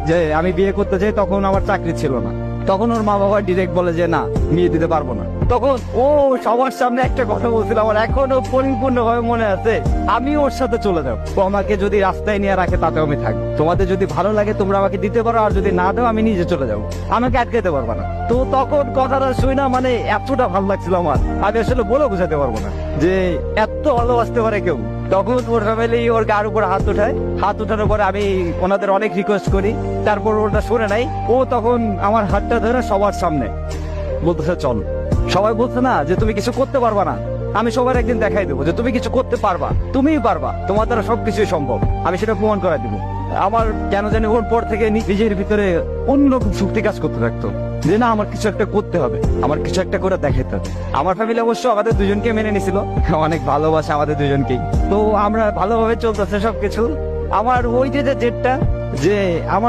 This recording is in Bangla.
যে আমি বিয়ে করতে চাই, তখন আমার চাকরি ছিল না। তখন ওর মা বাবা ডিরেক্ট বলে যে না, বিয়ে দিতে পারবো না। তখন ও সবার সামনে একটা কথা বলছিল, আমার এখনো পরিপূর্ণ ভাবে মনে আছে, আমি ওর সাথে চলে যাবো। ও আমাকে যদি রাস্তায় নিয়ে রাখে তাতেও আমি থাকবো। তোমাদের যদি ভালো লাগে তোমরা আমাকে দিতে পারো, আর যদি না দাও আমি নিজে চলে যাবো, আমাকে আটকাতে পারবো না। তো তখন কথাটা শুই না, মানে এতটা ভালো লাগছিল আমার, আমি আসলে বলে বোঝাতে পারবো না যে এত ভালোবাসতে পারে কেউ। তখন ওর ফ্যামিলি ওর গার উপর হাত উঠায়, হাত উঠানোর পরে আমি ওনাদের অনেক রিকোয়েস্ট করি, তারপর ওটা শুনে নাই। ও তখন আমার হাতটা ধরে সবার সামনে বলতেছে চল। সবাই বলছে না যে তুমি কিছু করতে পারবা না, আমি সবার একদিন দেখাই দেবো যে তুমি কিছু করতে পারবা, তুমিই পারবা, তোমার দ্বারা সবকিছুই সম্ভব, আমি সেটা প্রমাণ করাই দিব। আমার কেন জানি ওর পর থেকে নিজের ভিতরে অন্যরকম শক্তি কাজ করতে থাকতো যে না, আমার কিছু একটা করতে হবে, আমার কিছু একটা করে দেখাতে হবে। আমার ফ্যামিলি অবশ্য আমাদের দুজনকে মেনে নিছিল, অনেক ভালোবাসে আমাদের দুজনকেই। তো আমরা ভালোভাবে চলতেছে সবকিছু। আমার ওই যে জেদটা, যে আমার